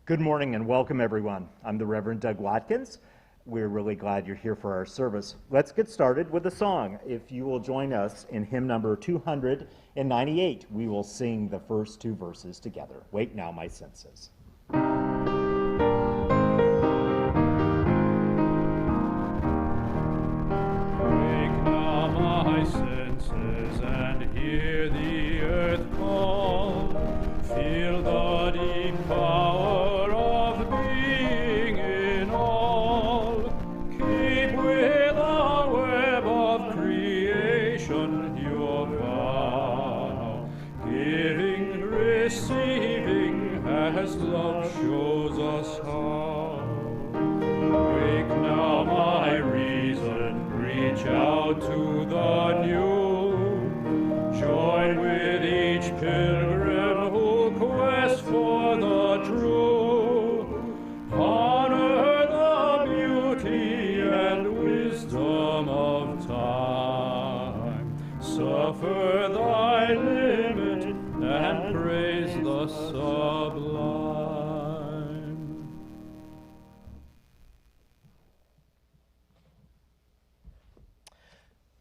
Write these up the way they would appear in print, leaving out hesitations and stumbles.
Good morning and welcome, everyone. I'm the Reverend Doug Watkins. We're really glad you're here for our service. Let's get started with a song. If you will join us in hymn number 298, we will sing the first two verses together. Wake now, my senses. Wake now, my senses, and hear the earth call. Feel the deep power of being in all. Keep with the web of creation your vow, giving, receiving, as love shows us how. Wake now, my reason, reach out to the new. Join with each pilgrim who quests for the true. Honor the beauty and wisdom of time. Suffer thy limit and praise the sublime.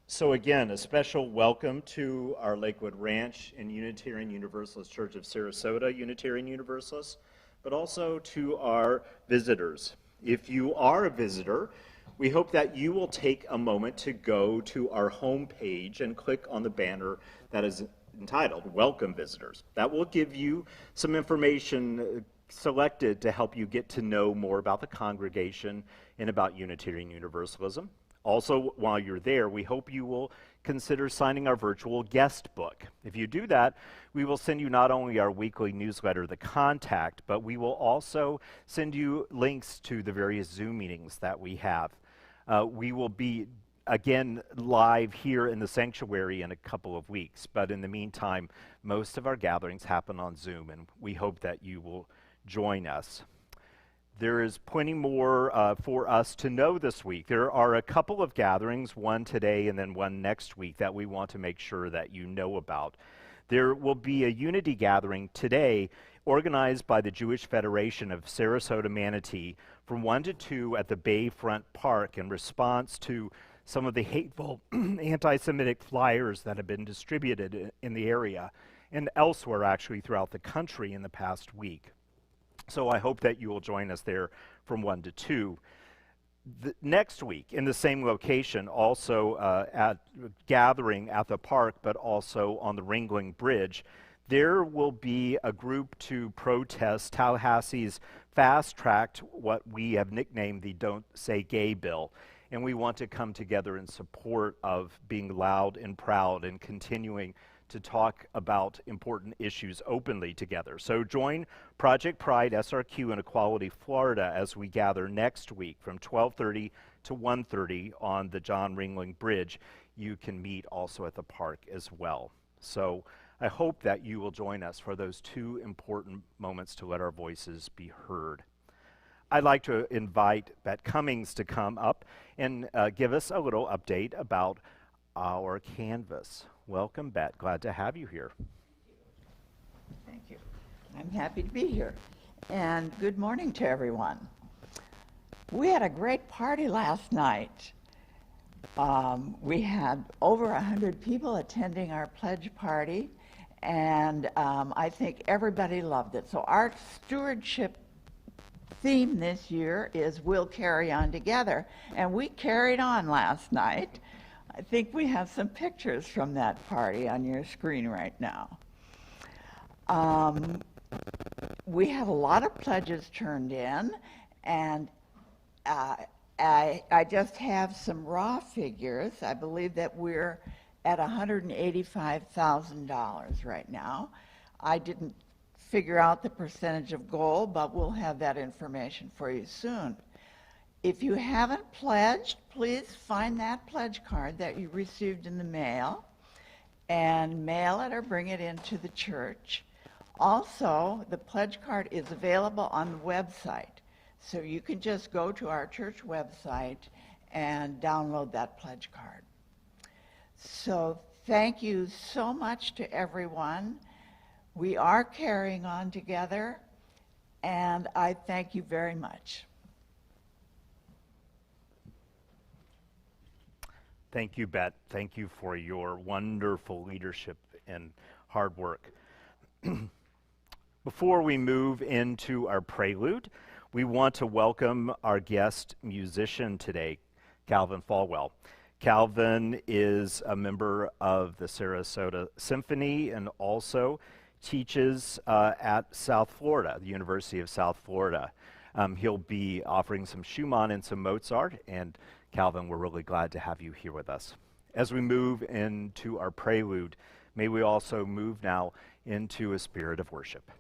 So again, a special welcome to our Lakewood Ranch and Unitarian Universalist Church of Sarasota, Unitarian Universalists, but also to our visitors. If you are a visitor, we hope that you will take a moment to go to our homepage and click on the banner that is entitled Welcome Visitors. That will give you some information selected to help you get to know more about the congregation and about Unitarian Universalism. Also, while you're there, we hope you will consider signing our virtual guest book. If you do that, we will send you not only our weekly newsletter, The Contact, but we will also send you links to the various Zoom meetings that we have. We will be, again, live here in the sanctuary in a couple of weeks, but in the meantime, most of our gatherings happen on Zoom, and we hope that you will join us. There is plenty more for us to know this week. There are a couple of gatherings, one today and then one next week, that we want to make sure that you know about. There will be a unity gathering today organized by the Jewish Federation of Sarasota Manatee from 1 to 2 at the Bayfront Park in response to some of the hateful anti-Semitic flyers that have been distributed in the area and elsewhere actually throughout the country in the past week. So I hope that you will join us there from 1 to 2. Next week, in the same location, also at gathering at the park, but also on the Ringling Bridge, there will be a group to protest Tallahassee's fast-tracked, what we have nicknamed the Don't Say Gay bill. And we want to come together in support of being loud and proud and continuing to talk about important issues openly together. So join Project Pride, SRQ, and Equality Florida as we gather next week from 12:30 to 1:30 on the John Ringling Bridge. You can meet also at the park as well. So I hope that you will join us for those two important moments to let our voices be heard. I'd like to invite Beth Cummings to come up and give us a little update about our canvas. Welcome, Beth. Glad to have you here. Thank you. I'm happy to be here. And good morning to everyone. We had a great party last night. We had over 100 people attending our pledge party, and I think everybody loved it. So our stewardship theme this year is We'll Carry On Together, and we carried on last night. I think we have some pictures from that party on your screen right now. We have a lot of pledges turned in, and I just have some raw figures. I believe that we're at $185,000 right now. I didn't figure out the percentage of goal, but we'll have that information for you soon. If you haven't pledged, please find that pledge card that you received in the mail and mail it or bring it into the church. Also, the pledge card is available on the website, so you can just go to our church website and download that pledge card. So thank you so much to everyone. We are carrying on together. And I thank you very much. Thank you, Beth. Thank you for your wonderful leadership and hard work. Before we move into our prelude, we want to welcome our guest musician today, Calvin Falwell. Calvin is a member of the Sarasota Symphony and also teaches at South Florida, the University of South Florida. He'll be offering some Schumann and some Mozart, and Calvin, we're really glad to have you here with us. As we move into our prelude, may we also move now into a spirit of worship.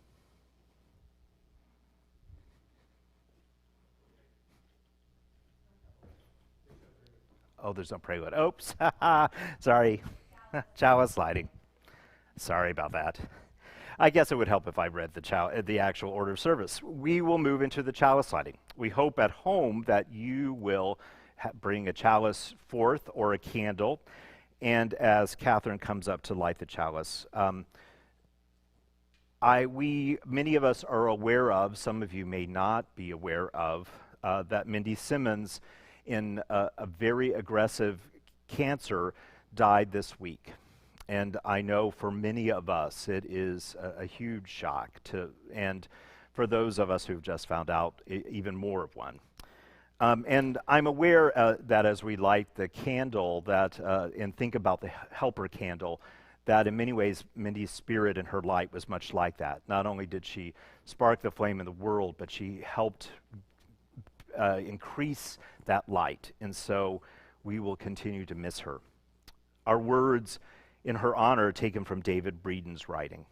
Oh, there's no prelude. Oops, sorry. Chalice sliding. Sorry about that. I guess it would help if I read the actual order of service. We will move into the chalice sliding. We hope at home that you will bring a chalice forth or a candle. And as Catherine comes up to light the chalice, many of us are aware of, some of you may not be aware of, that Mindy Simmons, in a very aggressive cancer, died this week. And I know for many of us it is a huge shock, and for those of us who've just found out, even more of one. And I'm aware that as we light the candle and think about the helper candle, that in many ways Mindy's spirit and her light was much like that. Not only did she spark the flame in the world, but she helped increase that light. And so we will continue to miss her. Our words in her honor are taken from David Breeden's writing.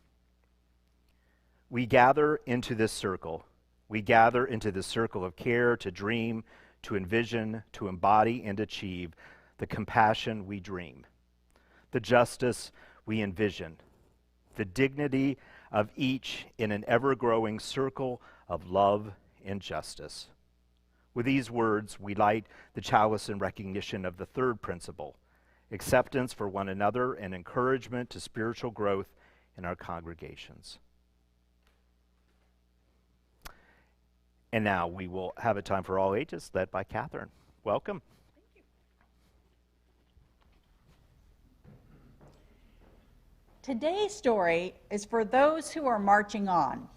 We gather into this circle. We gather into this circle of care to dream, to envision, to embody and achieve the compassion we dream, the justice we envision, the dignity of each in an ever-growing circle of love and justice. With these words, we light the chalice in recognition of the third principle, acceptance for one another and encouragement to spiritual growth in our congregations. And now we will have a time for all ages, led by Catherine. Welcome. Thank you. Today's story is for those who are marching on.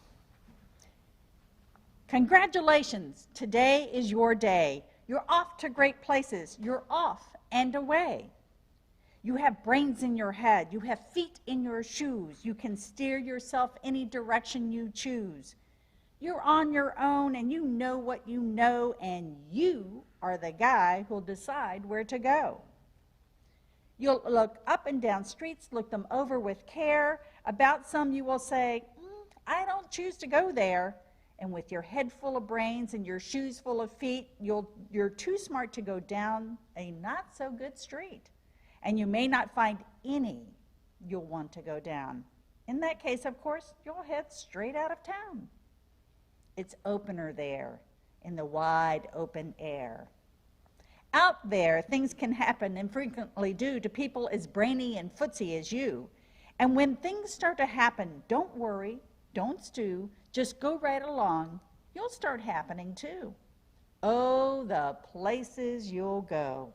Congratulations, today is your day. You're off to great places. You're off and away. You have brains in your head. You have feet in your shoes. You can steer yourself any direction you choose. You're on your own and you know what you know, and you are the guy who'll decide where to go. You'll look up and down streets, look them over with care. About some you will say, I don't choose to go there. And with your head full of brains and your shoes full of feet, you're too smart to go down a not so good street. And you may not find any you'll want to go down. In that case, of course, you'll head straight out of town. It's opener there in the wide open air. Out there, things can happen and frequently do to people as brainy and footsy as you. And when things start to happen, don't worry, don't stew, just go right along. You'll start happening too. Oh, the places you'll go.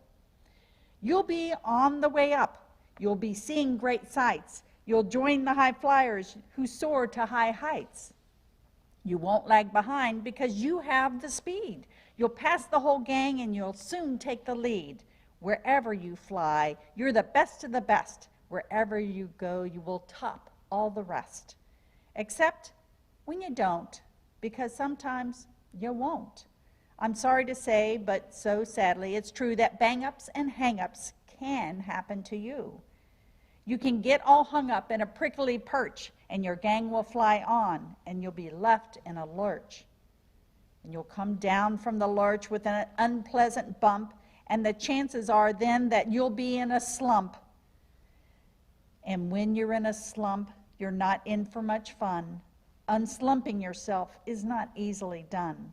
You'll be on the way up. You'll be seeing great sights. You'll join the high flyers who soar to high heights. You won't lag behind because you have the speed. You'll pass the whole gang and you'll soon take the lead. Wherever you fly, you're the best of the best. Wherever you go, you will top all the rest. Except when you don't, because sometimes you won't. I'm sorry to say, but so sadly, it's true that bang-ups and hang-ups can happen to you. You can get all hung up in a prickly perch, and your gang will fly on, and you'll be left in a lurch. And you'll come down from the lurch with an unpleasant bump, and the chances are then that you'll be in a slump. And when you're in a slump, you're not in for much fun. Unslumping yourself is not easily done.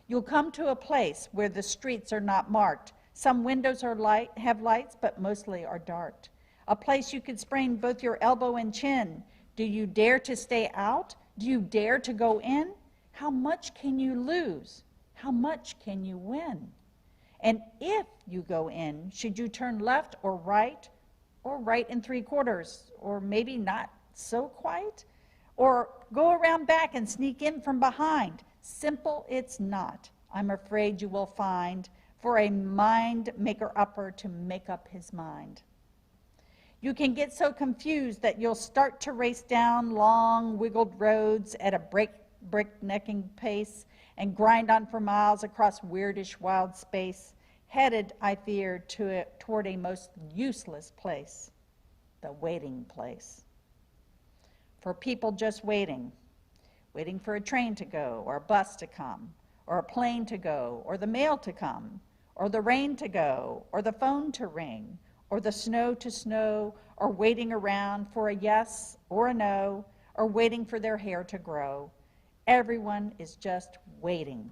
You'll come to a place where the streets are not marked. Some windows have lights, but mostly are dark. A place you could sprain both your elbow and chin. Do you dare to stay out? Do you dare to go in? How much can you lose? How much can you win? And if you go in, should you turn left or right and 3/4, or maybe not so quite? Or go around back and sneak in from behind? Simple it's not, I'm afraid you will find, for a mind maker-upper to make up his mind. You can get so confused that you'll start to race down long, wiggled roads at a breaknecking pace and grind on for miles across weirdish wild space, headed, I fear, toward a most useless place, the waiting place. For people just waiting for a train to go, or a bus to come, or a plane to go, or the mail to come, or the rain to go, or the phone to ring, or the snow to snow, or waiting around for a yes or a no, or waiting for their hair to grow. Everyone is just waiting.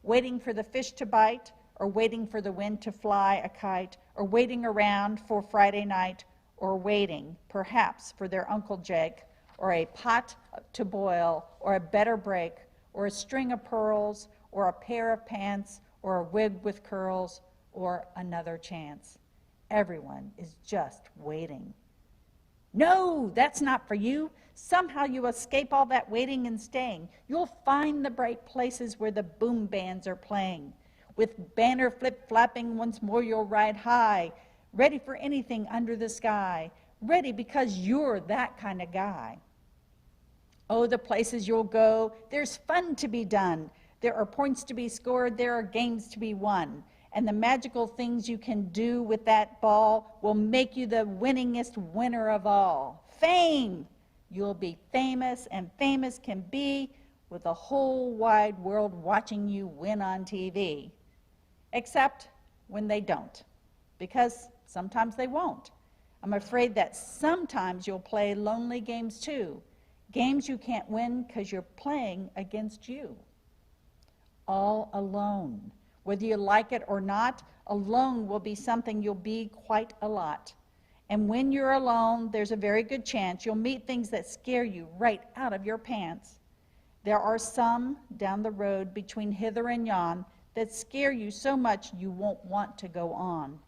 Waiting for the fish to bite, or waiting for the wind to fly a kite, or waiting around for Friday night, or waiting, perhaps, for their Uncle Jake, or a pot to boil, or a better break, or a string of pearls, or a pair of pants, or a wig with curls, or another chance. Everyone is just waiting. No, that's not for you. Somehow you escape all that waiting and staying. You'll find the bright places where the boom bands are playing. With banner flip-flapping, once more you'll ride high, ready for anything under the sky, ready because you're that kind of guy. Oh, the places you'll go, there's fun to be done. There are points to be scored, there are games to be won. And the magical things you can do with that ball will make you the winningest winner of all. Fame! You'll be famous, and famous can be with the whole wide world watching you win on TV. Except when they don't, because sometimes they won't. I'm afraid that sometimes you'll play lonely games too. Games you can't win because you're playing against you. All alone. Whether you like it or not, alone will be something you'll be quite a lot. And when you're alone, there's a very good chance you'll meet things that scare you right out of your pants. There are some down the road between hither and yon that scare you so much you won't want to go on.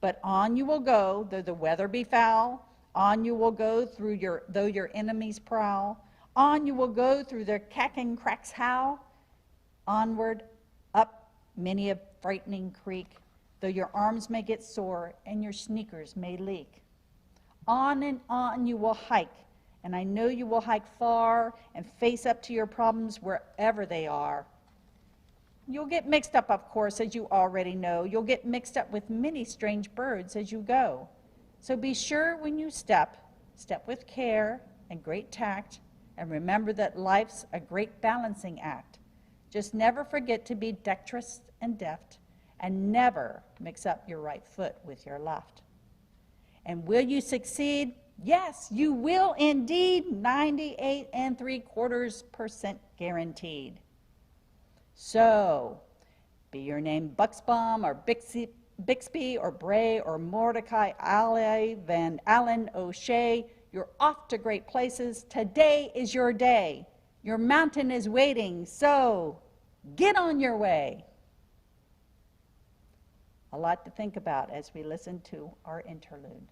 But on you will go, though the weather be foul. On you will go though your enemies prowl. On you will go through their cacking cracks howl. Onward, up many a frightening creek, though your arms may get sore and your sneakers may leak. On and on you will hike, and I know you will hike far and face up to your problems wherever they are. You'll get mixed up, of course, as you already know. You'll get mixed up with many strange birds as you go. So be sure when you step with care and great tact, and remember that life's a great balancing act. Just never forget to be dexterous and deft, and never mix up your right foot with your left. And will you succeed? Yes, you will indeed, 98 3/4% guaranteed. So, be your name Buxbaum or Bixby or Bray or Mordecai, Ali, Van Allen, O'Shea, you're off to great places. Today is your day. Your mountain is waiting, so get on your way. A lot to think about as we listen to our interlude.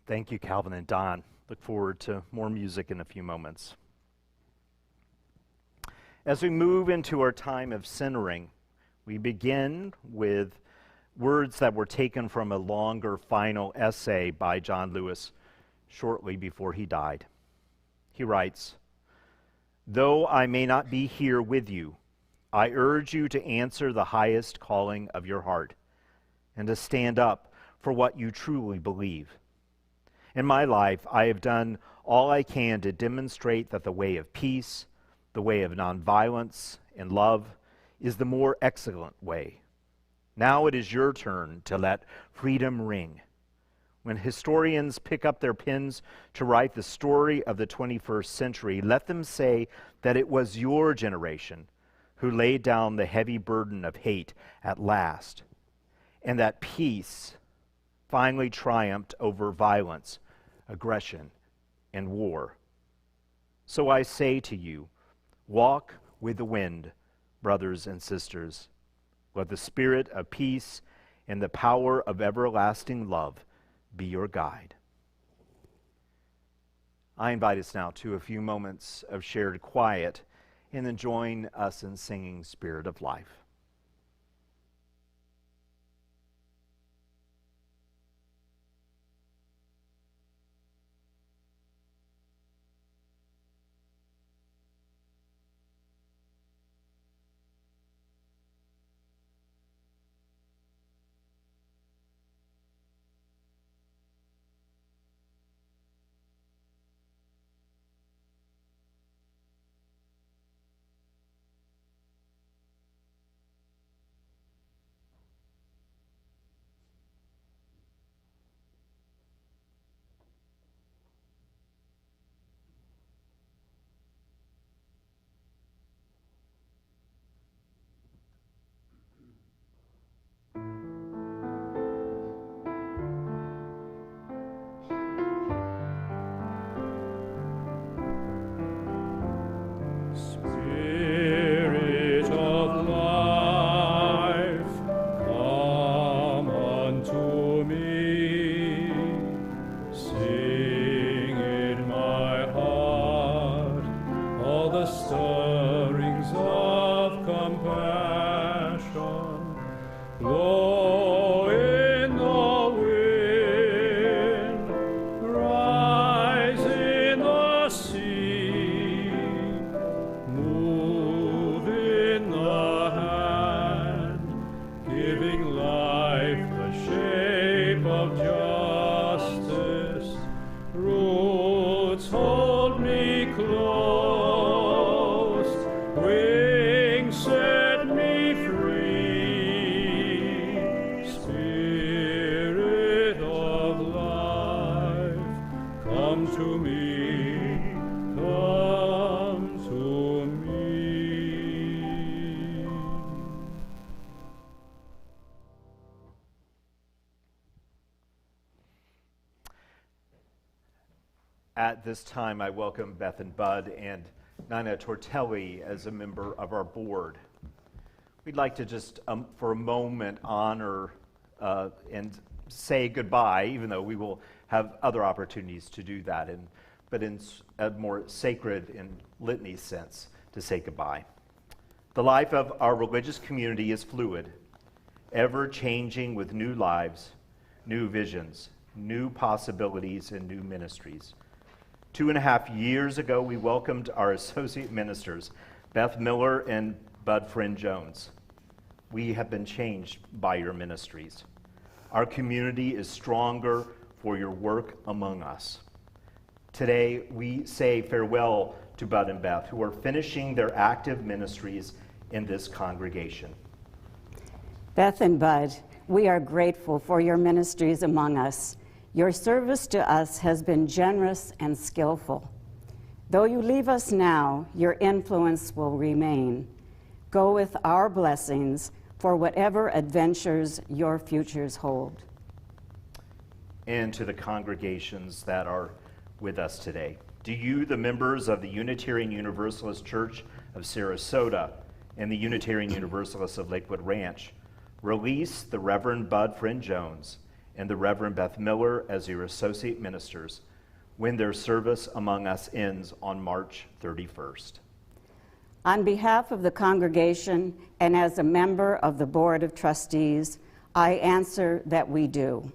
Thank you, Calvin and Don. Look forward to more music in a few moments. As we move into our time of centering, we begin with words that were taken from a longer final essay by John Lewis shortly before he died. He writes, "Though I may not be here with you, I urge you to answer the highest calling of your heart and to stand up for what you truly believe. In my life, I have done all I can to demonstrate that the way of peace, the way of nonviolence and love is the more excellent way. Now it is your turn to let freedom ring. When historians pick up their pens to write the story of the 21st century, let them say that it was your generation who laid down the heavy burden of hate at last, and that peace finally triumphed over violence, aggression, and war. So I say to you, walk with the wind, brothers and sisters. Let the spirit of peace and the power of everlasting love be your guide." I invite us now to a few moments of shared quiet and then join us in singing Spirit of Life. Spirit of life, come unto me. Sing in my heart all the stirrings of compassion. Blow in the wind, rise in the sea, move in the hand, giving life the shape of justice. Roots hold me close, wings set me free. Spirit of life, come to me, come to me. At this time, I welcome Beth and Bud and Nina Tortelli as a member of our board. We'd like to just, for a moment, honor and say goodbye, even though we will have other opportunities to do that, but in a more sacred and litany sense, to say goodbye. The life of our religious community is fluid, ever changing with new lives, new visions, new possibilities, and new ministries. 2.5 years ago, we welcomed our associate ministers, Beth Miller and Bud Friend Jones. We have been changed by your ministries. Our community is stronger for your work among us. Today, we say farewell to Bud and Beth, who are finishing their active ministries in this congregation. Beth and Bud, we are grateful for your ministries among us. Your service to us has been generous and skillful. Though you leave us now, your influence will remain. Go with our blessings for whatever adventures your futures hold. And to the congregations that are with us today. Do you, the members of the Unitarian Universalist Church of Sarasota and the Unitarian Universalists of Lakewood Ranch, release the Reverend Bud Friend Jones and the Reverend Beth Miller as your associate ministers when their service among us ends on March 31st. On behalf of the congregation and as a member of the Board of Trustees, I answer that we do.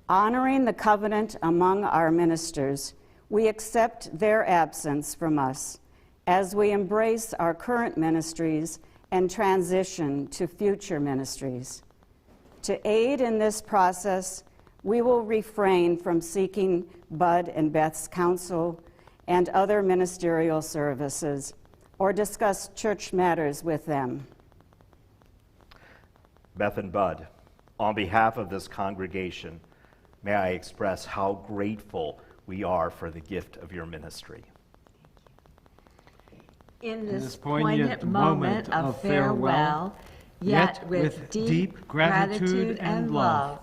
Honoring the covenant among our ministers, we accept their absence from us as we embrace our current ministries and transition to future ministries. To aid in this process, we will refrain from seeking Bud and Beth's counsel and other ministerial services or discuss church matters with them. Beth and Bud, on behalf of this congregation, may I express how grateful we are for the gift of your ministry. In this poignant moment of farewell, yet with deep gratitude and love,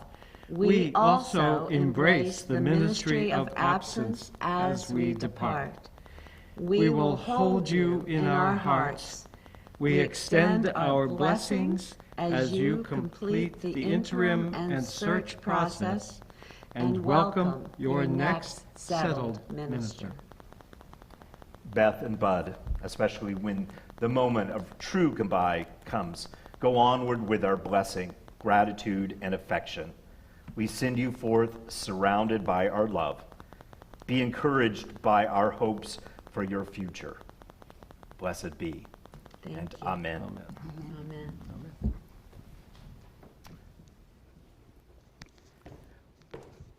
we also embrace the ministry of absence as we depart. We will hold you in our hearts. We extend our blessings as you complete the interim and search process and welcome your next settled minister. Beth and Bud, especially when the moment of true goodbye comes, go onward with our blessing, gratitude, and affection. We send you forth surrounded by our love. Be encouraged by our hopes for your future. Blessed be. Thank And you. amen. Amen.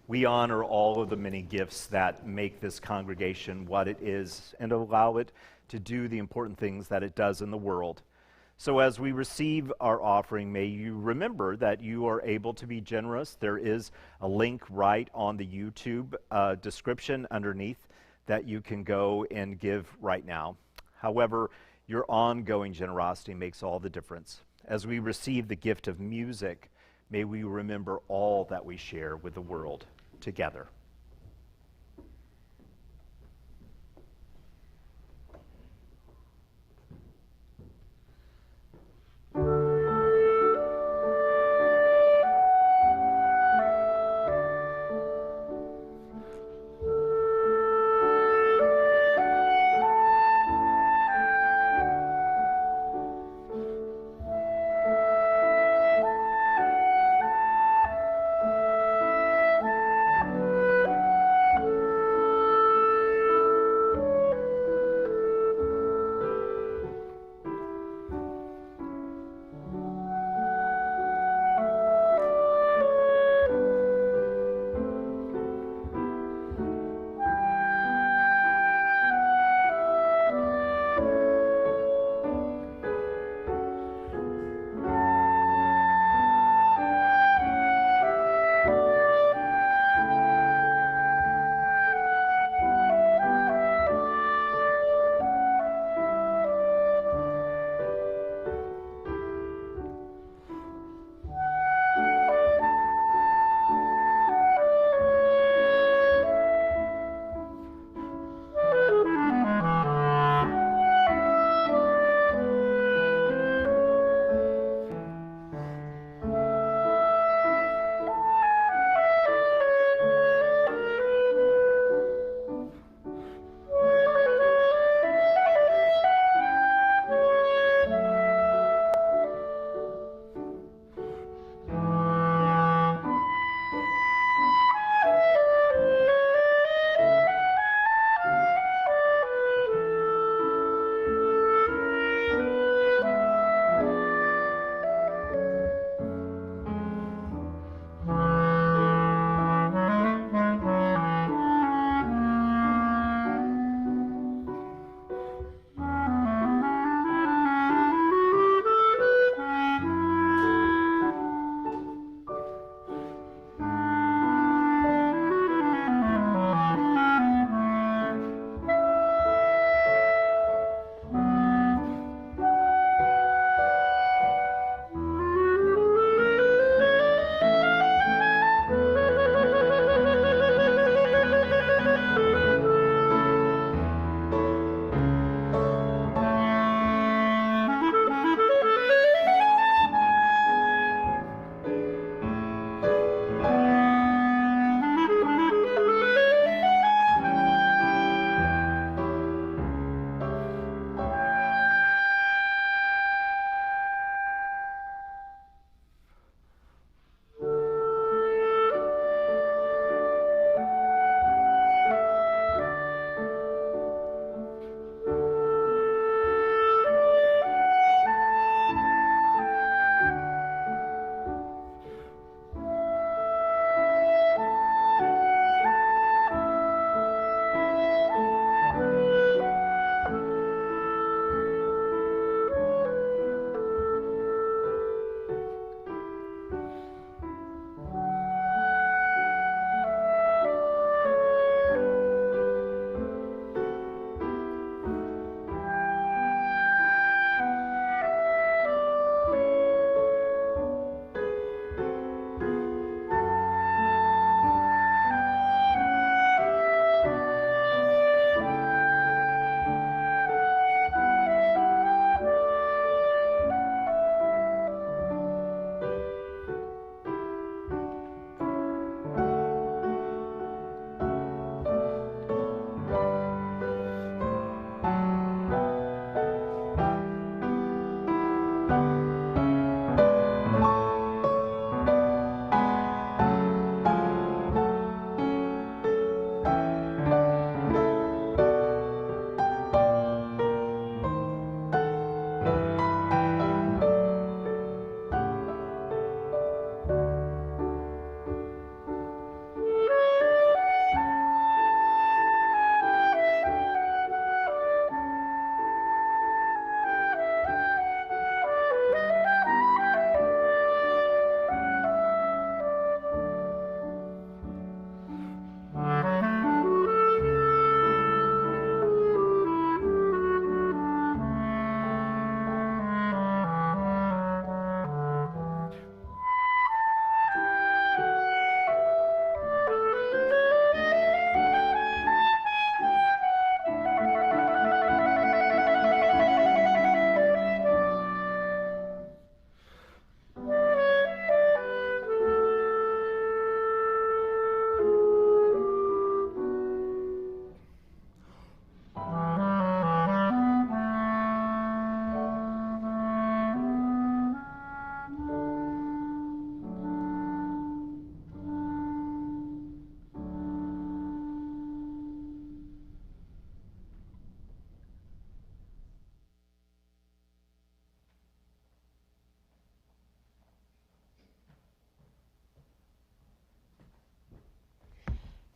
We honor all of the many gifts that make this congregation what it is and allow it to do the important things that it does in the world. So as we receive our offering, may you remember that you are able to be generous. There is a link right on the YouTube description underneath that you can go and give right now. However, your ongoing generosity makes all the difference. As we receive the gift of music, may we remember all that we share with the world together.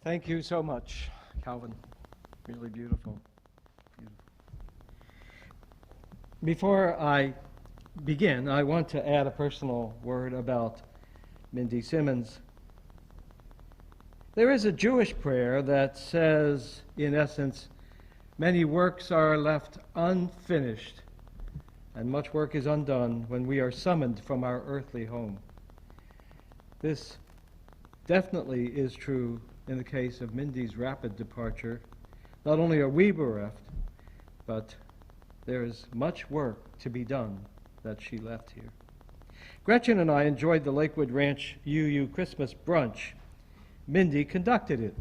Thank you so much, Calvin. Really beautiful. Before I begin, I want to add a personal word about Mindy Simmons. There is a Jewish prayer that says, in essence, many works are left unfinished, and much work is undone when we are summoned from our earthly home. This definitely is true in the case of Mindy's rapid departure. Not only are we bereft, but there is much work to be done that she left here. Gretchen and I enjoyed the Lakewood Ranch UU Christmas brunch. Mindy conducted it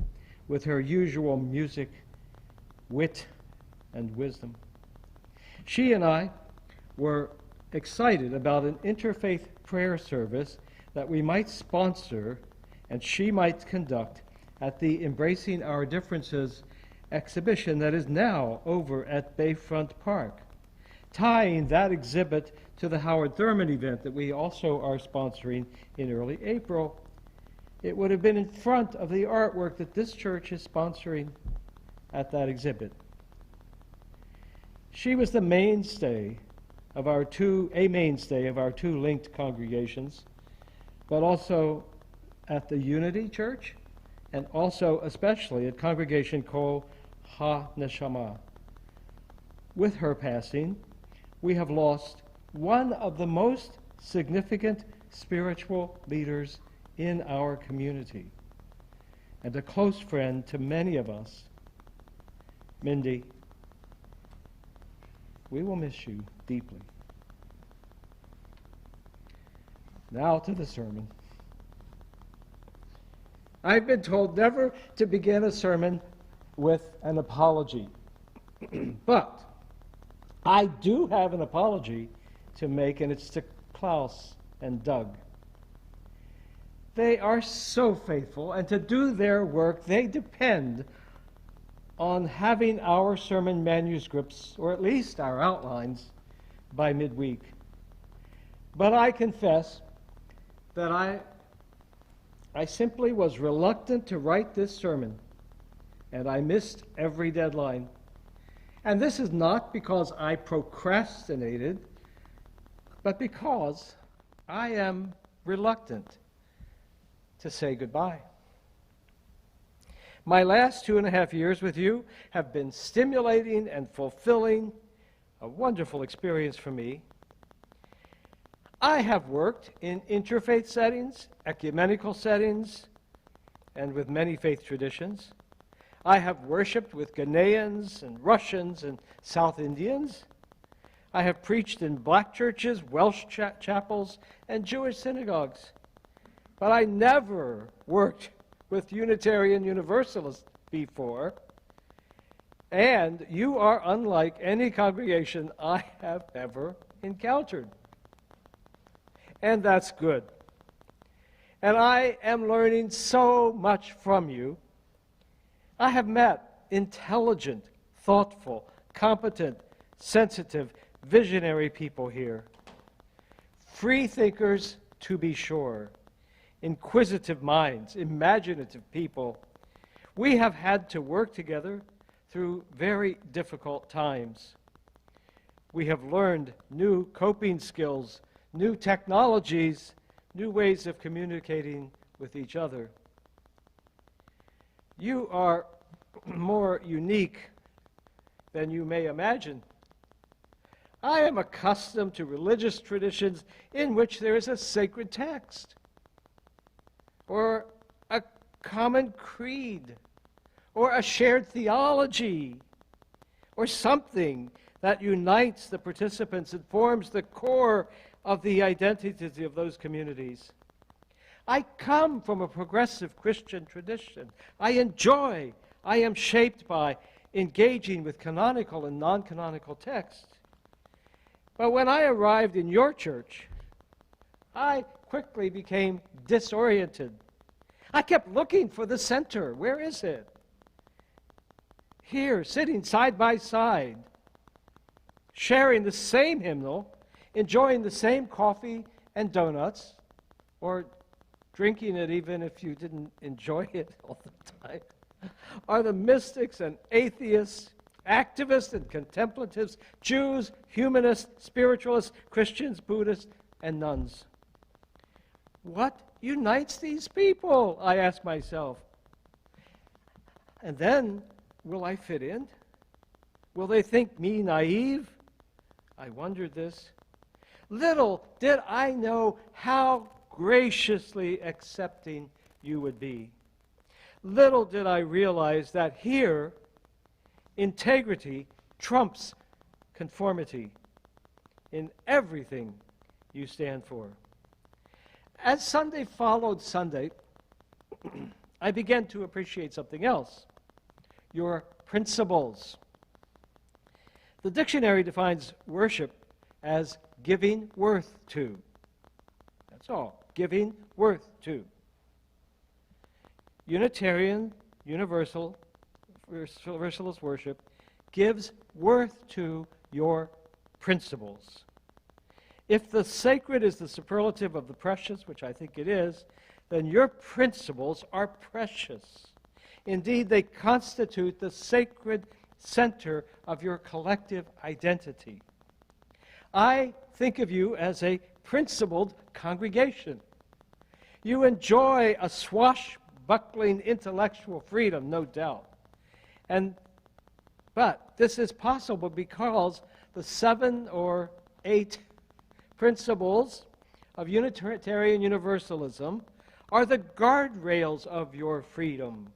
with her usual music, wit, and wisdom. She and I were excited about an interfaith prayer service that we might sponsor and she might conduct at the Embracing Our Differences exhibition that is now over at Bayfront Park, tying that exhibit to the Howard Thurman event that we also are sponsoring in early April. It would have been in front of the artwork that this church is sponsoring at that exhibit. She was the mainstay of our two linked congregations, but also at the Unity Church, and also especially at Congregation Kol Ha-Neshama. With her passing, we have lost one of the most significant spiritual leaders in our community, and a close friend to many of us. Mindy, we will miss you deeply. Now to the sermon. I've been told never to begin a sermon with an apology. But I do have an apology to make, and it's to Klaus and Doug. They are so faithful, and to do their work, they depend on having our sermon manuscripts, or at least our outlines, by midweek. But I confess that I simply was reluctant to write this sermon, and I missed every deadline. And this is not because I procrastinated, but because I am reluctant to say goodbye. My last 2.5 years with you have been stimulating and fulfilling, a wonderful experience for me. I have worked in interfaith settings, ecumenical settings, and with many faith traditions. I have worshipped with Ghanaians and Russians and South Indians. I have preached in black churches, Welsh chapels, and Jewish synagogues. But I never worked with Unitarian Universalists before. And you are unlike any congregation I have ever encountered. And that's good. And I am learning so much from you. I have met intelligent, thoughtful, competent, sensitive, visionary people here. Free thinkers, to be sure. Inquisitive minds, imaginative people. We have had to work together through very difficult times. We have learned new coping skills, new technologies, new ways of communicating with each other. You are more unique than you may imagine. I am accustomed to religious traditions in which there is a sacred text, or a common creed, or a shared theology, or something that unites the participants and forms the core of the identity of those communities. I come from a progressive Christian tradition. I am shaped by engaging with canonical and non-canonical texts. But when I arrived in your church, I quickly became disoriented. I kept looking for the center. Where is it? Here, sitting side by side, sharing the same hymnal, enjoying the same coffee and donuts, or drinking it even if you didn't enjoy it all the time. are the mystics and atheists, activists and contemplatives, Jews, humanists, spiritualists, Christians, Buddhists, and nuns. What unites these people, I ask myself. And then, will I fit in? Will they think me naive? I wondered this. Little did I know how graciously accepting you would be. Little did I realize that here, integrity trumps conformity in everything you stand for. As Sunday followed Sunday, I began to appreciate something else: your principles. The dictionary defines worship as giving worth to. That's all. Giving worth to. Unitarian, universalist worship gives worth to your principles. If the sacred is the superlative of the precious, which I think it is, then your principles are precious. Indeed, they constitute the sacred center of your collective identity. I think of you as a principled congregation. You enjoy a swashbuckling intellectual freedom, no doubt. But this is possible because the 7 or 8 principles of Unitarian Universalism are the guardrails of your freedom.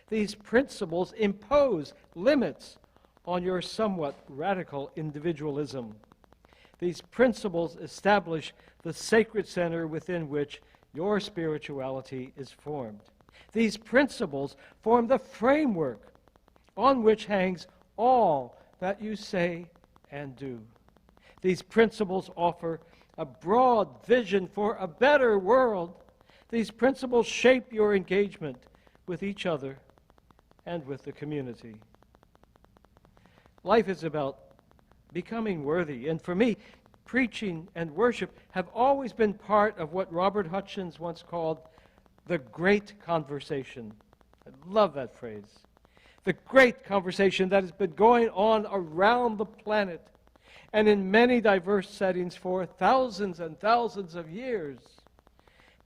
These principles impose limits on your somewhat radical individualism. These principles establish the sacred center within which your spirituality is formed. These principles form the framework on which hangs all that you say and do. These principles offer a broad vision for a better world. These principles shape your engagement with each other and with the community. Life is about becoming worthy, and for me, preaching and worship have always been part of what Robert Hutchins once called the great conversation. I love that phrase. The great conversation that has been going on around the planet and in many diverse settings for thousands and thousands of years.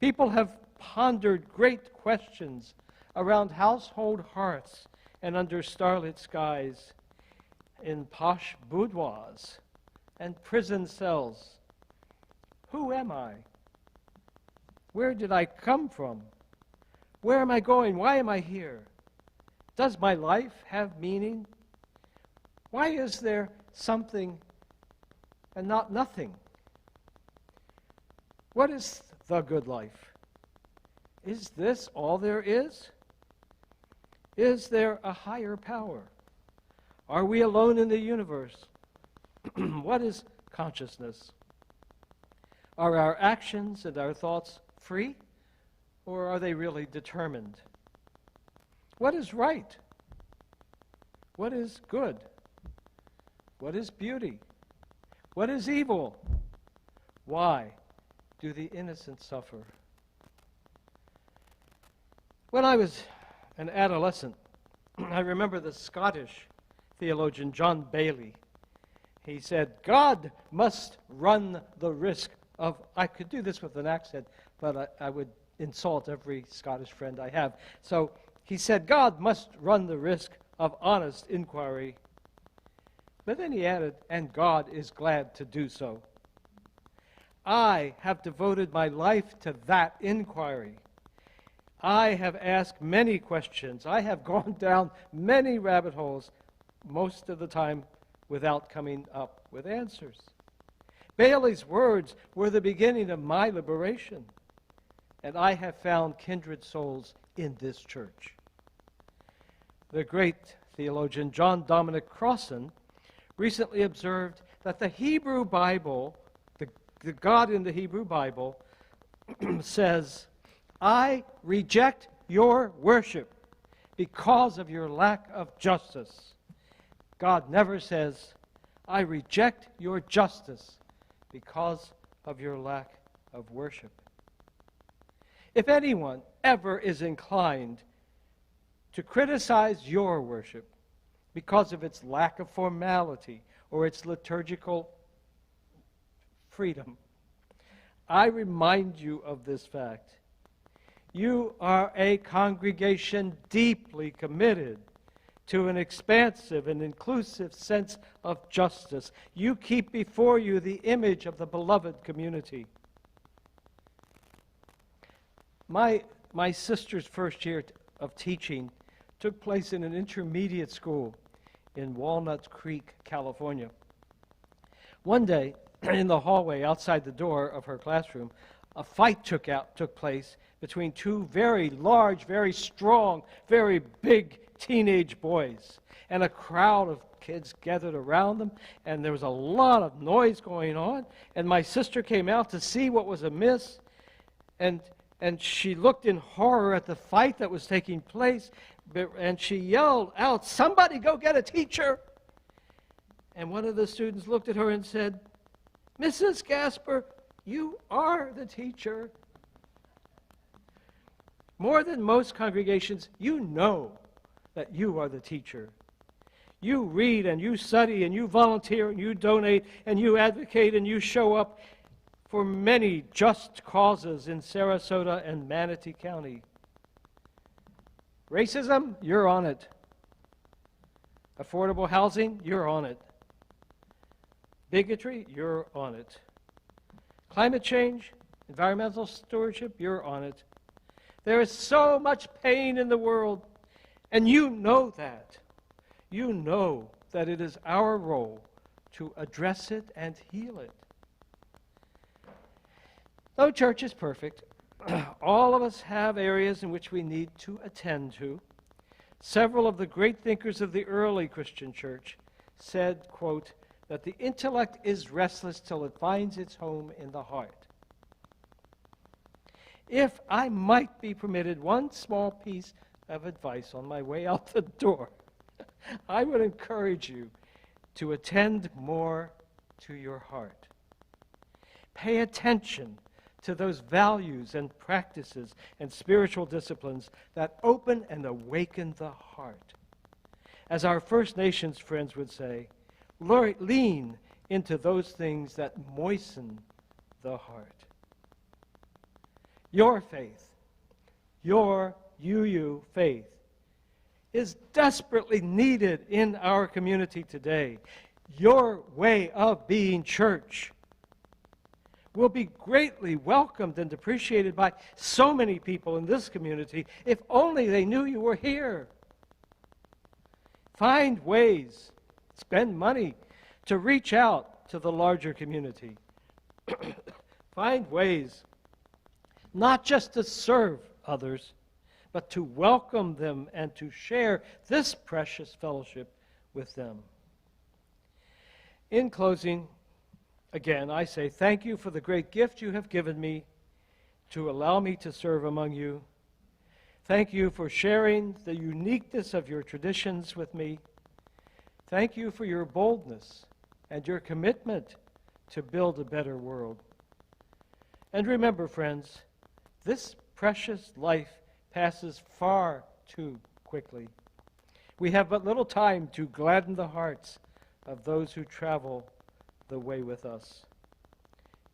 People have pondered great questions around household hearths and under starlit skies, in posh boudoirs and prison cells. Who am I? Where did I come from? Where am I going? Why am I here? Does my life have meaning? Why is there something and not nothing? What is the good life? Is this all there is? Is there a higher power? Are we alone in the universe? What is consciousness? Are our actions and our thoughts free, or are they really determined? What is right? What is good? What is beauty? What is evil? Why do the innocent suffer? When I was an adolescent, I remember the Scottish theologian John Bailey. He said, God must run the risk of, I could do this with an accent, but I would insult every Scottish friend I have. So he said, God must run the risk of honest inquiry. But then he added, and God is glad to do so. I have devoted my life to that inquiry. I have asked many questions. I have gone down many rabbit holes, most of the time without coming up with answers. Bailey's words were the beginning of my liberation, and I have found kindred souls in this church. The great theologian John Dominic Crossan recently observed that the Hebrew Bible, the God in the Hebrew Bible, says, I reject your worship because of your lack of justice. God never says, I reject your justice because of your lack of worship. If anyone ever is inclined to criticize your worship because of its lack of formality or its liturgical freedom, I remind you of this fact. You are a congregation deeply committed to an expansive and inclusive sense of justice. You keep before you the image of the beloved community. My sister's first year of teaching took place in an intermediate school in Walnut Creek, California. One day, in the hallway outside the door of her classroom, a fight took place between two very large, very strong, very big teenage boys. And a crowd of kids gathered around them, and there was a lot of noise going on. And my sister came out to see what was amiss, and she looked in horror at the fight that was taking place, and she yelled out, "Somebody go get a teacher!" And one of the students looked at her and said, "Mrs. Gasper, you are the teacher." More than most congregations, you know that you are the teacher. You read and you study and you volunteer and you donate and you advocate and you show up for many just causes in Sarasota and Manatee County. Racism, you're on it. Affordable housing, you're on it. Bigotry, you're on it. Climate change, environmental stewardship, you're on it. There is so much pain in the world, and you know that. You know that it is our role to address it and heal it. No church is perfect. All of us have areas in which we need to attend to. Several of the great thinkers of the early Christian church said, quote, that the intellect is restless till it finds its home in the heart. If I might be permitted one small piece of advice on my way out the door, I would encourage you to attend more to your heart. Pay attention to those values and practices and spiritual disciplines that open and awaken the heart. As our First Nations friends would say, lean into those things that moisten the heart. Your faith, your UU faith, is desperately needed in our community today. Your way of being church will be greatly welcomed and appreciated by so many people in this community if only they knew you were here. Find ways, spend money to reach out to the larger community. Find ways not just to serve others, but to welcome them and to share this precious fellowship with them. In closing, again, I say thank you for the great gift you have given me to allow me to serve among you. Thank you for sharing the uniqueness of your traditions with me. Thank you for your boldness and your commitment to build a better world. And remember, friends, this precious life passes far too quickly. We have but little time to gladden the hearts of those who travel the way with us.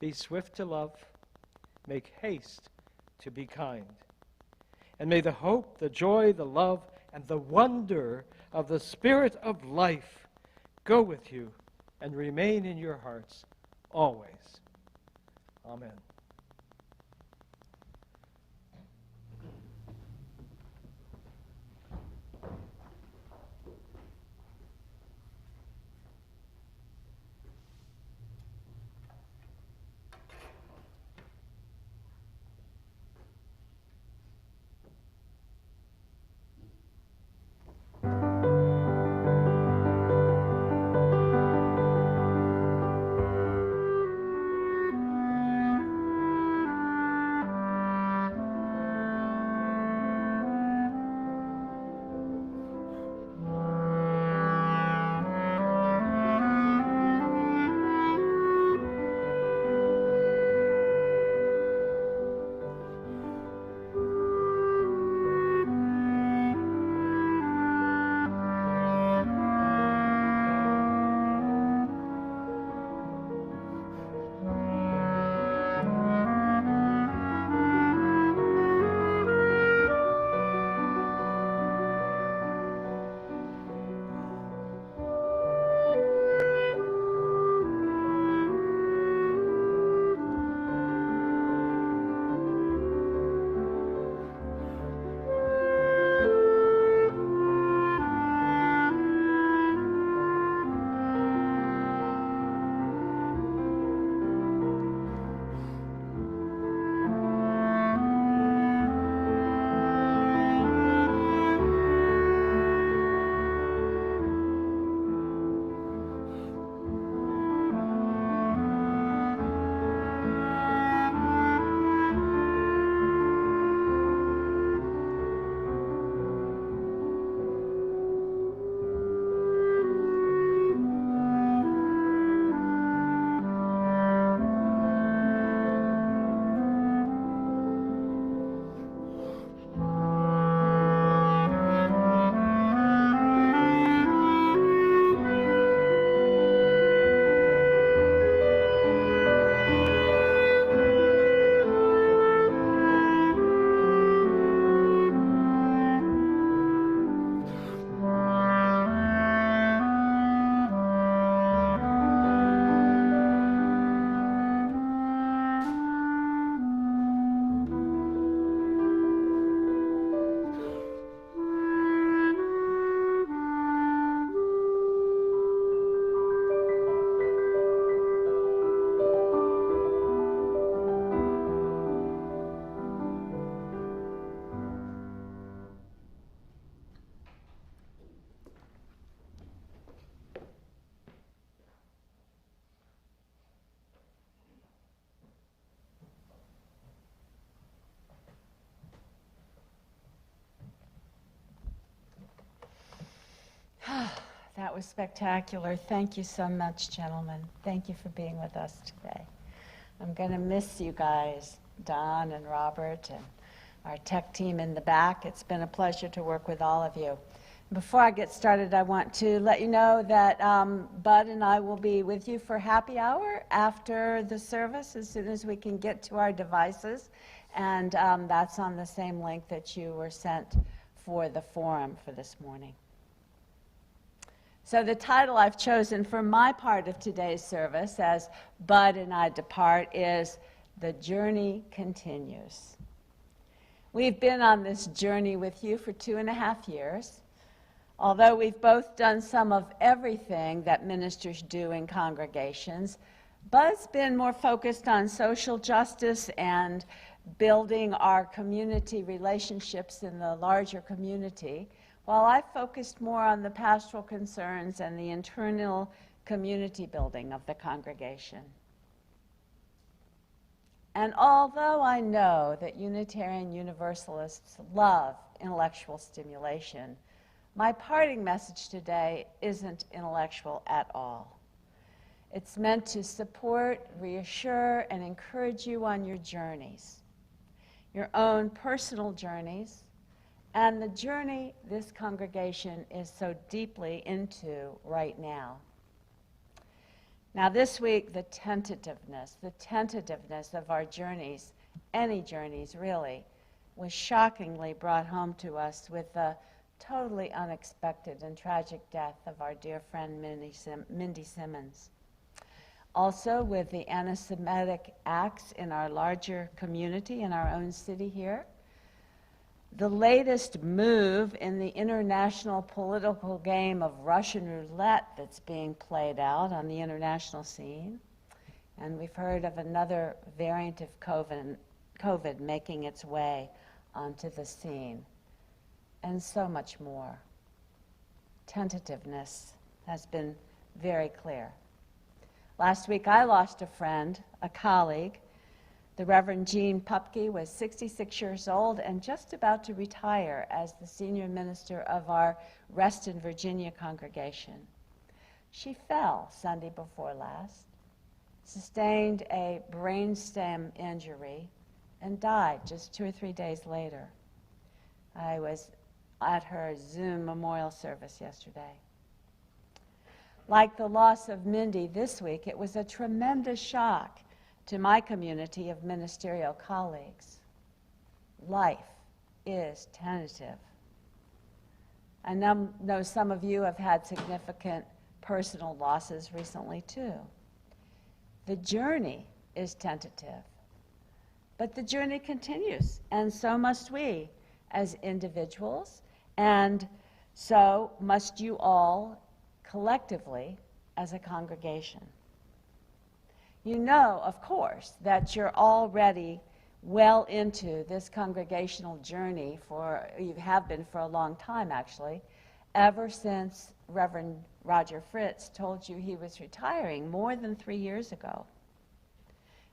Be swift to love, make haste to be kind. And may the hope, the joy, the love, and the wonder of the Spirit of life go with you and remain in your hearts always. Amen. That was spectacular. Thank you so much, gentlemen. Thank you for being with us today. I'm going to miss you guys, Don and Robert and our tech team in the back. It's been a pleasure to work with all of you. Before I get started, I want to let you know that Bud and I will be with you for happy hour after the service as soon as we can get to our devices. And that's on the same link that you were sent for the forum for this morning. So the title I've chosen for my part of today's service as Bud and I depart is The Journey Continues. We've been on this journey with you for 2.5 years. Although we've both done some of everything that ministers do in congregations, Bud's been more focused on social justice and building our community relationships in the larger community, while I focused more on the pastoral concerns and the internal community building of the congregation. And although I know that Unitarian Universalists love intellectual stimulation, my parting message today isn't intellectual at all. It's meant to support, reassure, and encourage you on your journeys, your own personal journeys, and the journey this congregation is so deeply into right now. Now this week, the tentativeness of our journeys, any journeys really, was shockingly brought home to us with the totally unexpected and tragic death of our dear friend Mindy Simmons. Also with the anti-Semitic acts in our larger community, in our own city here, the latest move in the international political game of Russian roulette that's being played out on the international scene. And we've heard of another variant of COVID making its way onto the scene. And so much more. Tentativeness has been very clear. Last week I lost a friend, a colleague. The Reverend Jean Pupke was 66 years old and just about to retire as the senior minister of our Reston, Virginia congregation. She fell Sunday before last, sustained a brainstem injury, and died just 2 or 3 days later. I was at her Zoom memorial service yesterday. Like the loss of Mindy this week, it was a tremendous shock to my community of ministerial colleagues. Life is tentative. I know some of you have had significant personal losses recently too. The journey is tentative, but the journey continues, and so must we as individuals, and so must you all collectively as a congregation. You know, of course, that you're already well into this congregational journey you have been for a long time actually, ever since Reverend Roger Fritz told you he was retiring more than 3 years ago.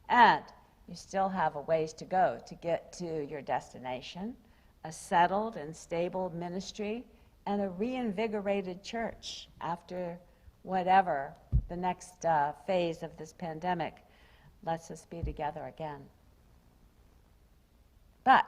And you still have a ways to go to get to your destination, a settled and stable ministry, and a reinvigorated church after whatever the next phase of this pandemic lets us be together again. But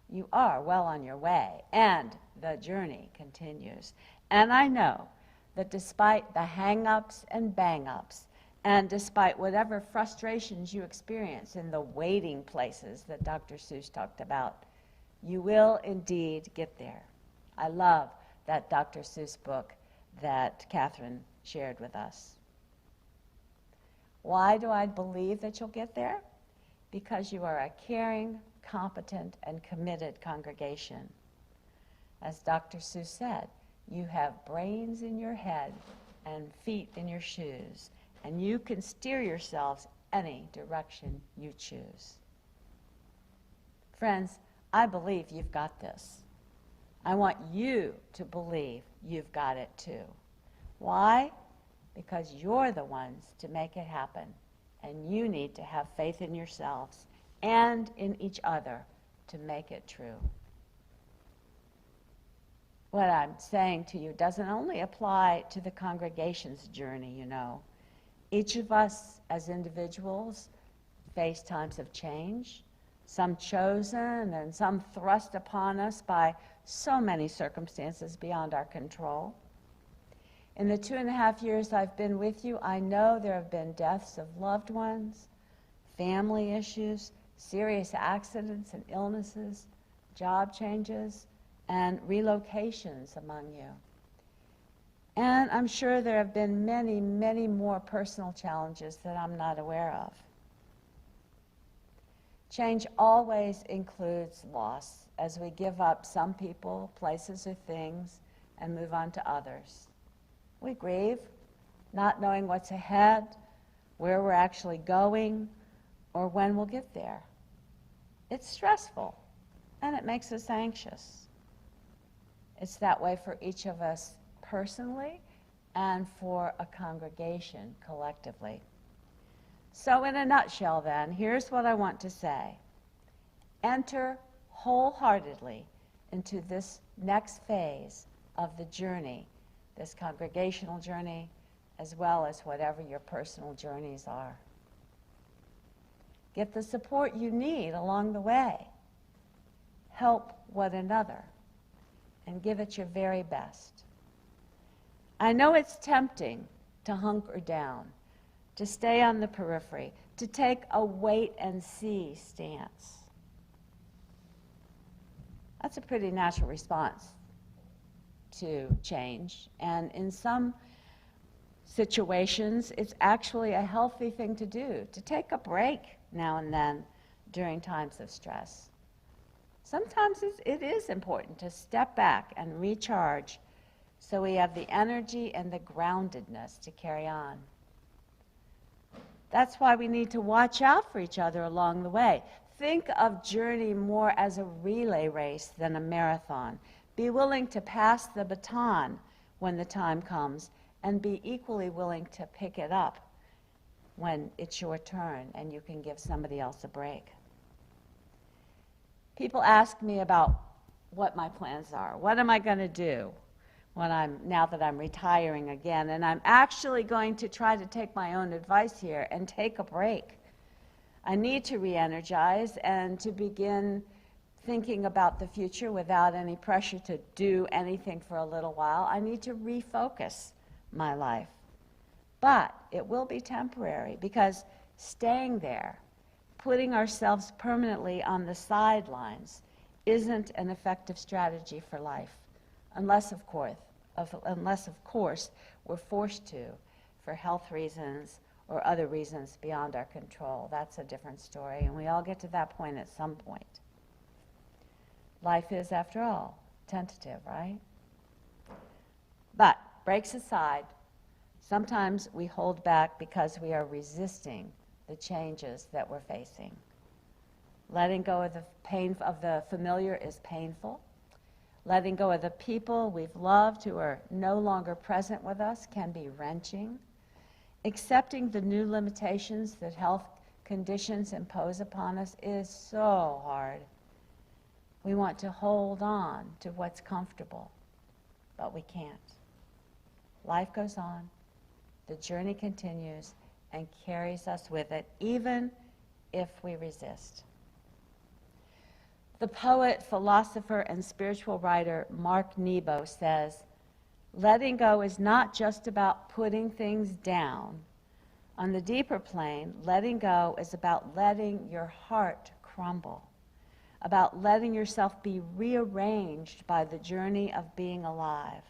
you are well on your way, and the journey continues. And I know that despite the hang-ups and bang-ups, and despite whatever frustrations you experience in the waiting places that Dr. Seuss talked about, you will indeed get there. I love that Dr. Seuss book that Catherine shared with us. Why do I believe that you'll get there? Because you are a caring, competent, and committed congregation. As Dr. Seuss said, you have brains in your head and feet in your shoes, and you can steer yourselves any direction you choose. Friends, I believe you've got this. I want you to believe you've got it too. Why? Because you're the ones to make it happen, and you need to have faith in yourselves and in each other to make it true. what I'm saying to you doesn't only apply to the congregation's journey, you know. Each of us as individuals face times of change, some chosen and some thrust upon us by so many circumstances beyond our control. In the 2.5 years I've been with you, I know there have been deaths of loved ones, family issues, serious accidents and illnesses, job changes, and relocations among you. And I'm sure there have been many, many more personal challenges that I'm not aware of. Change always includes loss as we give up some people, places, or things and move on to others. We grieve, not knowing what's ahead, where we're actually going, or when we'll get there. It's stressful, and it makes us anxious. It's that way for each of us personally and for a congregation collectively. So in a nutshell then, here's what I want to say. Enter wholeheartedly into this next phase of the journey, this congregational journey, as well as whatever your personal journeys are. Get the support you need along the way. Help one another and give it your very best. I know it's tempting to hunker down, to stay on the periphery, to take a wait-and-see stance. That's a pretty natural response to change, and in some situations, it's actually a healthy thing to do, to take a break now and then during times of stress. Sometimes it is important to step back and recharge so we have the energy and the groundedness to carry on. That's why we need to watch out for each other along the way. Think of journey more as a relay race than a marathon. Be willing to pass the baton when the time comes, and be equally willing to pick it up when it's your turn and you can give somebody else a break. People ask me about what my plans are. What am I going to do now that I'm retiring again? And I'm actually going to try to take my own advice here and take a break. I need to re-energize and to begin thinking about the future without any pressure to do anything for a little while. I need to refocus my life. But it will be temporary, because staying there, putting ourselves permanently on the sidelines, isn't an effective strategy for life, unless of course we're forced to for health reasons or other reasons beyond our control. That's a different story, and we all get to that point at some point. Life is, after all, tentative, right? But breaks aside, sometimes we hold back because we are resisting the changes that we're facing. Letting go of the pain of the familiar is painful. Letting go of the people we've loved who are no longer present with us can be wrenching. Accepting the new limitations that health conditions impose upon us is so hard. We want to hold on to what's comfortable, but we can't. Life goes on, the journey continues, and carries us with it, even if we resist. The poet, philosopher, and spiritual writer Mark Nebo says, letting go is not just about putting things down. On the deeper plane, letting go is about letting your heart crumble, about letting yourself be rearranged by the journey of being alive.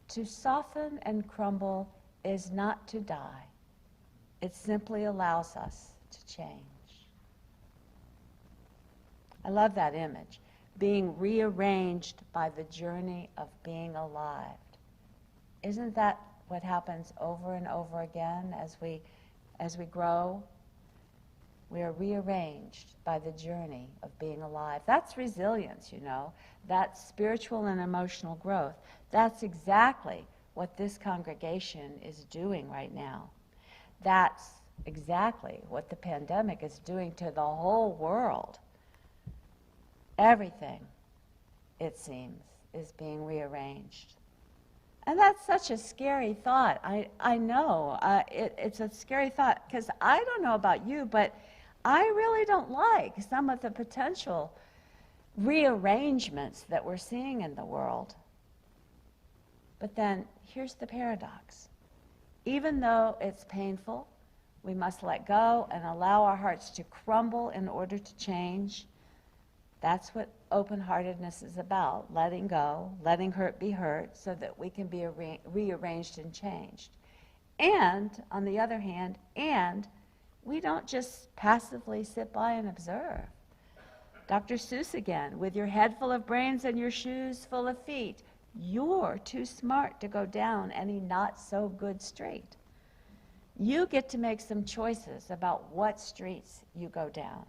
To soften and crumble is not to die. It simply allows us to change. I love that image, being rearranged by the journey of being alive. Isn't that what happens over and over again as we grow? We are rearranged by the journey of being alive. That's resilience, you know. That's spiritual and emotional growth. That's exactly what this congregation is doing right now. That's exactly what the pandemic is doing to the whole world. Everything, it seems, is being rearranged. And that's such a scary thought. I know it's a scary thought because I don't know about you, but I really don't like some of the potential rearrangements that we're seeing in the world. But then here's the paradox. Even though it's painful, we must let go and allow our hearts to crumble in order to change. That's what open-heartedness is about, letting go, letting hurt be hurt so that we can be rearranged and changed. And, on the other hand, we don't just passively sit by and observe. Dr. Seuss again, with your head full of brains and your shoes full of feet, you're too smart to go down any not-so-good street. You get to make some choices about what streets you go down.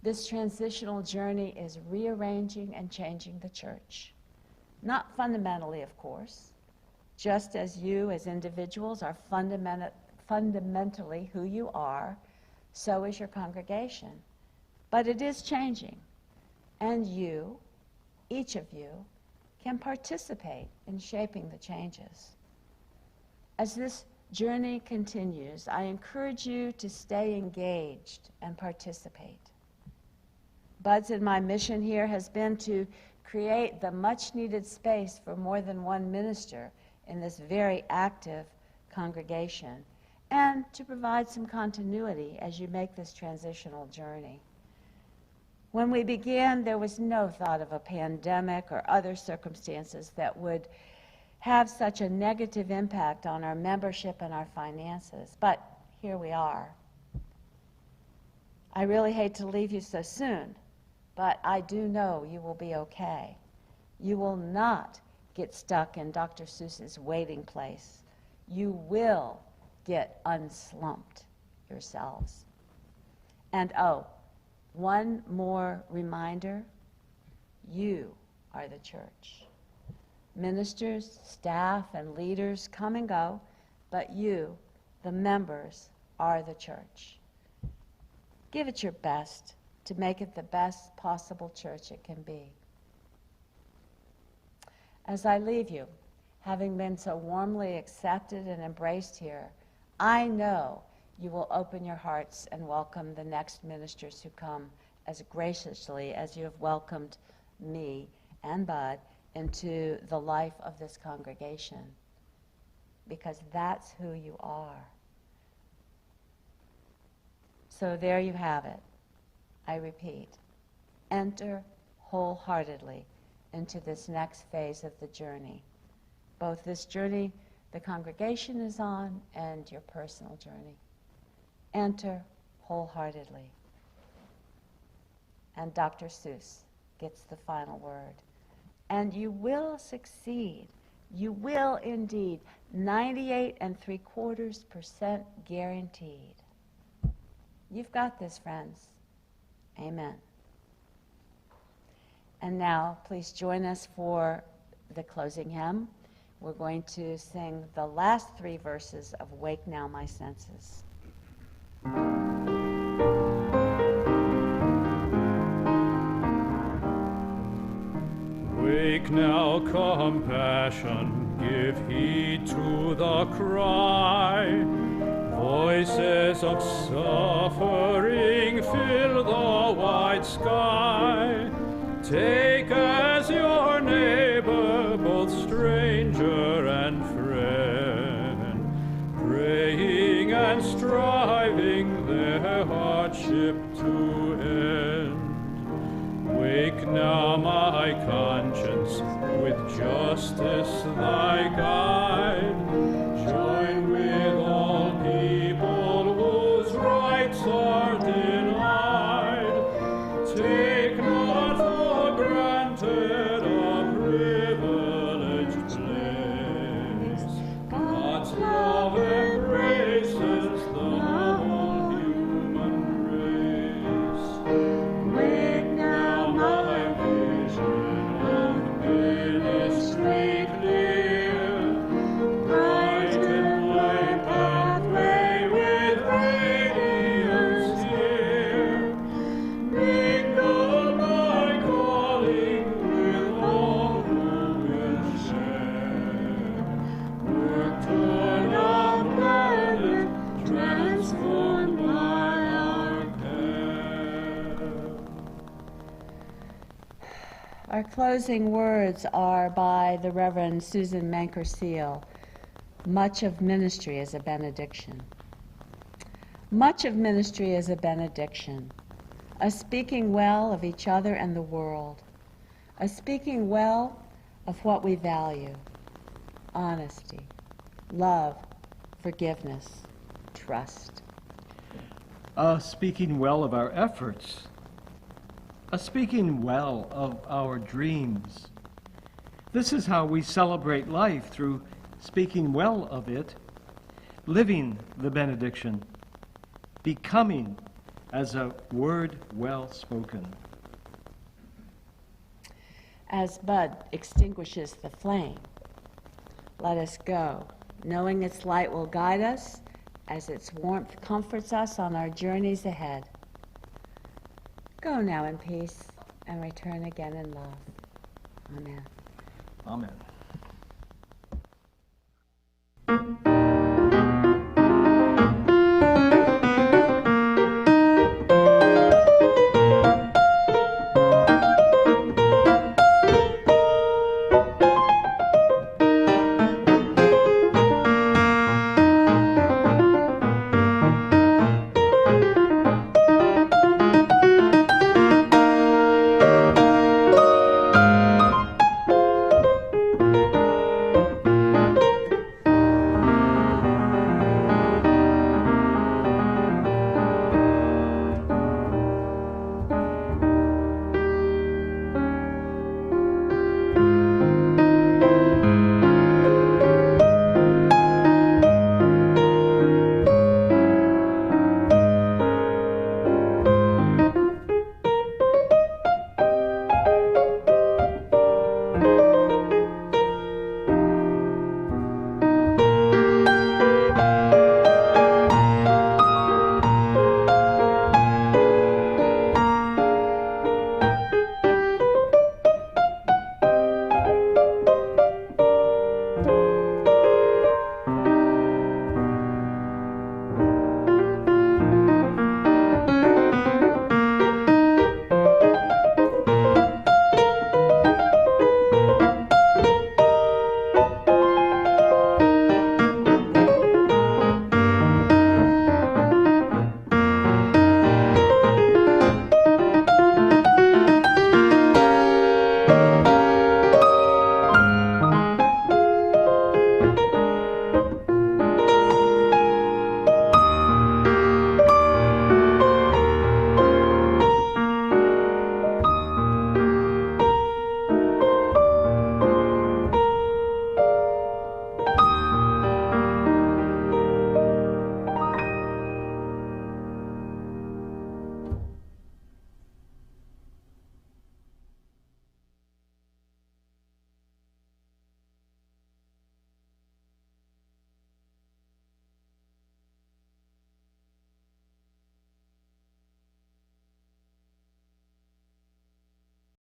This transitional journey is rearranging and changing the church. Not fundamentally, of course. Just as you as individuals are fundamentally who you are, so is your congregation. But it is changing. And you, each of you, can participate in shaping the changes. As this journey continues, I encourage you to stay engaged and participate. Bud's and my mission here has been to create the much-needed space for more than one minister in this very active congregation, and to provide some continuity as you make this transitional journey. When we began, there was no thought of a pandemic or other circumstances that would have such a negative impact on our membership and our finances, but here we are. I really hate to leave you so soon, but I do know you will be okay. You will not get stuck in Dr. Seuss's waiting place. You will get unslumped yourselves. And one more reminder, you are the church. Ministers, staff, and leaders come and go, but you, the members, are the church. Give it your best to make it the best possible church it can be. As I leave you, having been so warmly accepted and embraced here, I know you will open your hearts and welcome the next ministers who come as graciously as you have welcomed me and Bud into the life of this congregation, because that's who you are. So there you have it. I repeat, enter wholeheartedly into this next phase of the journey, both this journey the congregation is on and your personal journey. Enter wholeheartedly. And Dr. Seuss gets the final word. And you will succeed. You will indeed. 98.75% guaranteed. You've got this, friends. Amen. And now, please join us for the closing hymn. We're going to sing the last 3 verses of Wake Now My Senses. Wake now, compassion, give heed to the cry. Voices of suffering fill the wide sky. Take as your neighbor both stranger and friend, praying and striving their hardship to end. Wake now, my conscience, with justice thy guide. Join with all people whose rights are denied. Take not for granted a privileged place. God's love embraces the whole human race. Wake now, my vision of ministry clear. Our closing words are by the Reverend Susan Manker-Seal. Much of ministry is a benediction. Much of ministry is a benediction, a speaking well of each other and the world, a speaking well of what we value, honesty, love, forgiveness, trust. Speaking well of our efforts, a speaking well of our dreams. This is how we celebrate life, through speaking well of it, living the benediction, becoming as a word well spoken. As Bud extinguishes the flame, let us go, knowing its light will guide us as its warmth comforts us on our journeys ahead. Go now in peace and return again in love. Amen. Amen.